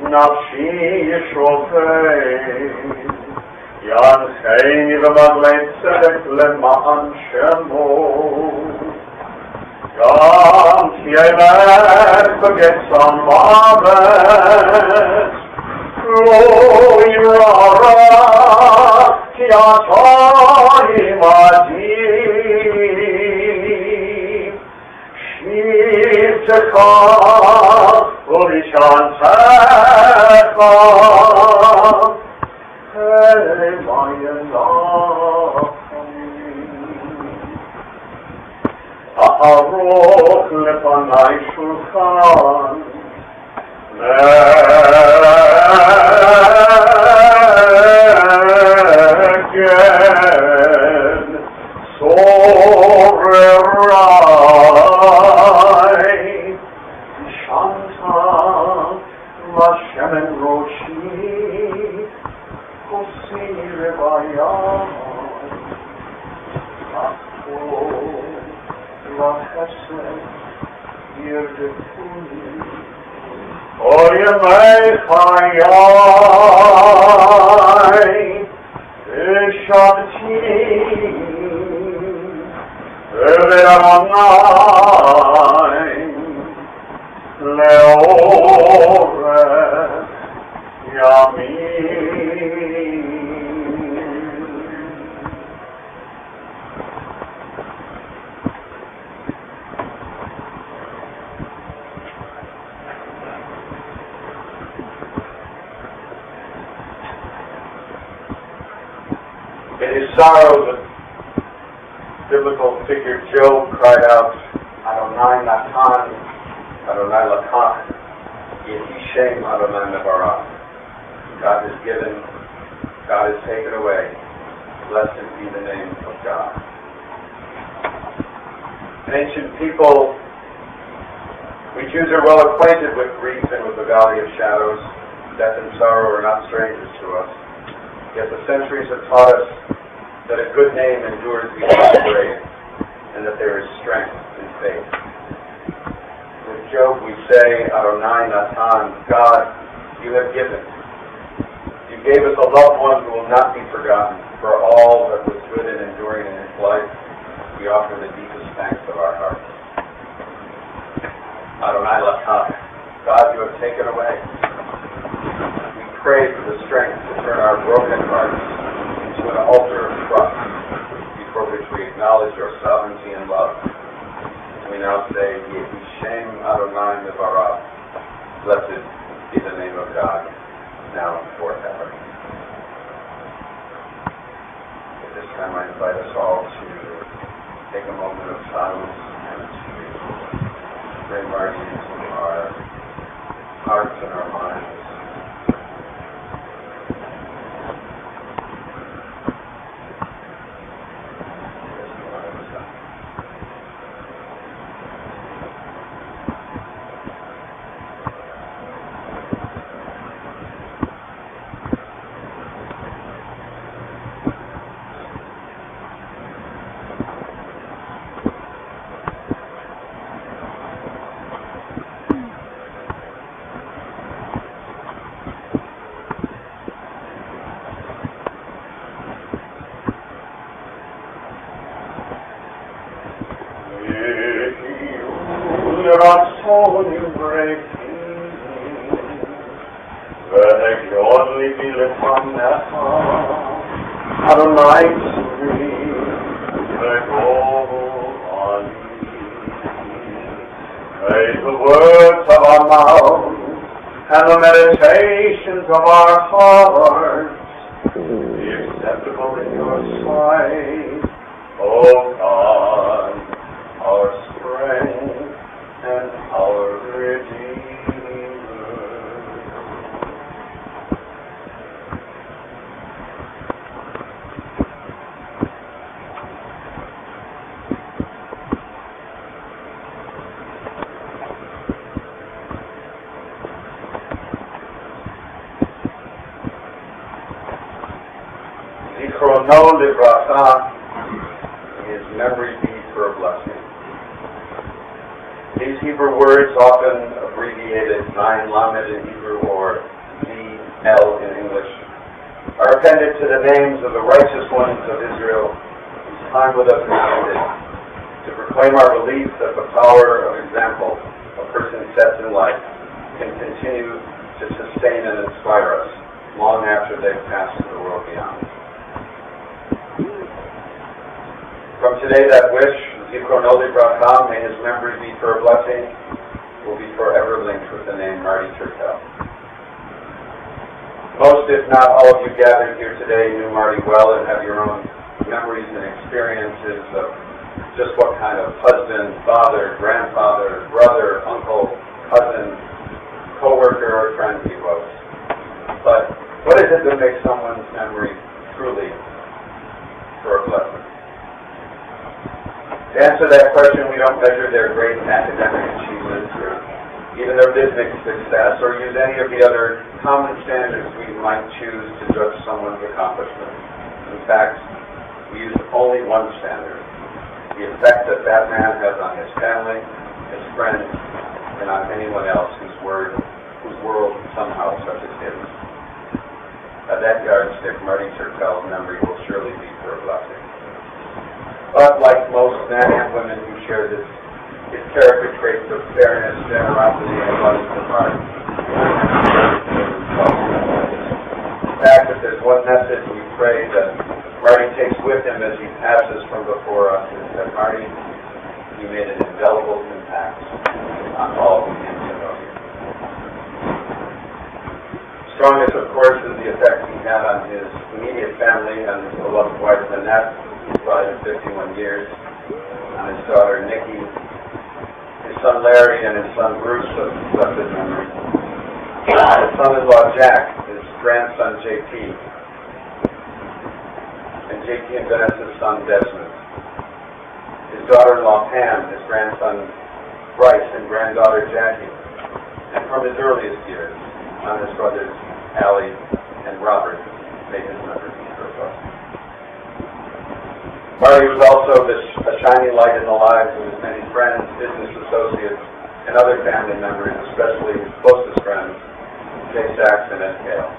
נפשי שופט, ינחני במגלי צדק למען שמו. גם כי אלך בגצם מוות, לא ירא רע, כי אתה עמדי. שבטך ומשענתך המה ינחני. תערוך לפני שולחן נגד סוררי, שנת לשמן ראשי, כוסי רוויה, הכל לחסד ירדפוני כל ימי חיי, ושבתי ולאדוני לאורך ימים. In his sorrow, the biblical figure Job cried out, Adonai Natan, Adonai Lakach, Yehi Shem Adonai Nevarah. God is given, God is taken away. Blessed be the name of God. Ancient people, we Jews are well acquainted with grief and with the valley of shadows. Death and sorrow are not strangers to us. Yet the centuries have taught us that a good name endures beyond the grave, and that there is strength in faith. With Job we say, Adonai Natan, God, you have given. You gave us a loved one who will not be forgotten. For all that was good and enduring in his life, we offer the deepest thanks of our hearts. Adonai Lakach, God, you have taken away. We pray for the strength to turn our broken hearts into an altar of trust before which we acknowledge your sovereignty and love. We now say, Yehi Shem Adonai Nevarah, blessed be the name of God, now and forever. At this time I invite us all to take a moment of silence and to bring Marty into our hearts and our minds. רצון ברכים, והגיון ליבי לפניך, אדוני צבי וגואלי. May the words of our mouth and the meditations of our hearts be acceptable in your sight, O God, our strength and our Redeemer. Zichrono livracha, his memory be for a blessing. These Hebrew words, often abbreviated 9 Lamed in Hebrew or L in English, are appended to the names of the righteous ones of Israel whose time with us is ended, to proclaim our belief that the power of example a person sets in life can continue to sustain and inspire us long after they've passed to the world beyond. From today, that wish, Zikron Libracha, may his memory be for a blessing, will be forever linked with the name Marty Turkel. Most, if not all of you gathered here today knew Marty well and have your own memories and experiences of just what kind of husband, father, grandfather, brother, uncle, cousin, co-worker, or friend he was. But what is it that makes someone's memory truly for a blessing? To answer that question, we don't measure their great academic achievements or even their business success, or use any of the other common standards we might choose to judge someone's accomplishments. In fact, we use only one standard: the effect that that man has on his family, his friends, and on anyone else whose world somehow touches his. At that yardstick, Marty Turkel's memory will surely be for a blessing. But like most men and women who share his character traits of fairness, generosity, and abundance of heart. In fact, if there's one message we pray that Marty takes with him as he passes from before us, is that Marty, you made an indelible impact on all who came to know you. Strongest, of course, is the effect he had on his immediate family and his beloved wife, Annette, who died in 51 years, on his daughter, Nikki, his son Larry, and his son Bruce of blessed memory. His son-in-law Jack, his grandson JP, and JP and Vanessa's son Desmond. His daughter-in-law Pam, his grandson Bryce, and granddaughter Jackie. And from his earliest years, on his brothers Allie and Robert, made his memory for a blessing. Marty was also a shining light in the lives of his many friends, business associates, and other family members, especially his closest friends, Jay Sachs and Ed Kale.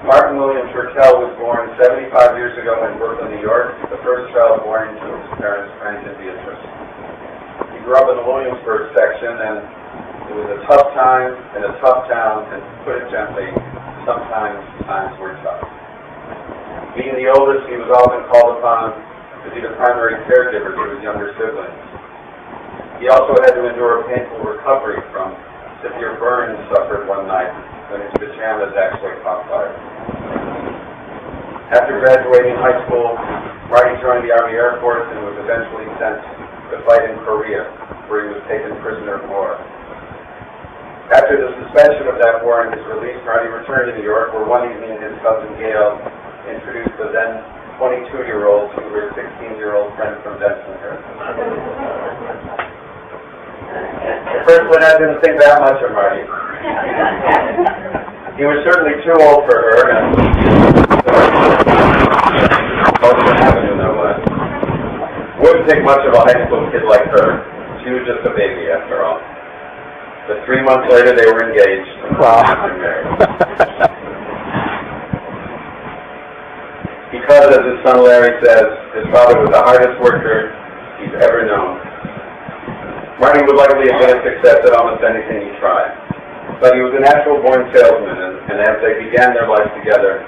Martin William Turkel was born 75 years ago in Brooklyn, New York, the first child born to his parents, Frank and Beatrice. He grew up in the Williamsburg section, and it was a tough time in a tough town, and to put it gently, sometimes times were tough. Being the oldest, he was often called upon to be the primary caregiver to his younger siblings. He also had to endure a painful recovery from severe burns suffered one night when his pajamas actually caught fire. After graduating high school, Marty joined the Army Air Force and was eventually sent to fight in Korea, where he was taken prisoner of war. After the suspension of that war and his release, Marty returned to New York, where one evening his cousin Gail introduced the then 22-year-old to her 16-year-old friend from Bensonhurst. At first, Lynette didn't think that much of Marty. He was certainly too old for her, and wouldn't take much of a high school kid like her. She was just a baby, after all. But 3 months later, they were engaged and married. Because, as his son Larry says, his father was the hardest worker he's ever known. Marty would likely have been a success at almost anything he tried. But he was a natural-born salesman, and as they began their life together,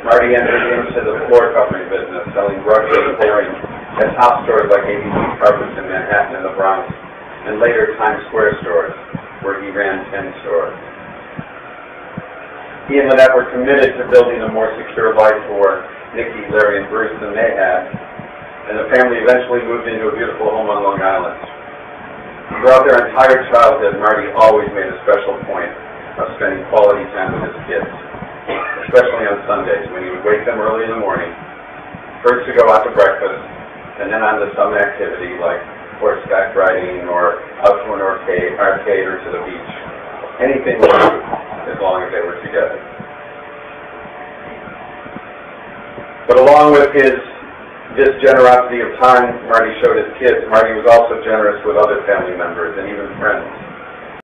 Marty entered into the floor covering business, selling brushes and flooring at top stores like ABC Carpets in Manhattan and the Bronx, and later Times Square stores, where he ran 10 stores. He and Lynette were committed to building a more secure life for Nikki, Larry, and Bruce than they had, and the family eventually moved into a beautiful home on Long Island. Throughout their entire childhood, Marty always made a special point of spending quality time with his kids, especially on Sundays when he would wake them early in the morning, first to go out to breakfast, and then on to some activity like horseback riding or out to an arcade or to the beach. Anything would do, as long as they were together. But along with this generosity of time Marty showed his kids, Marty was also generous with other family members and even friends.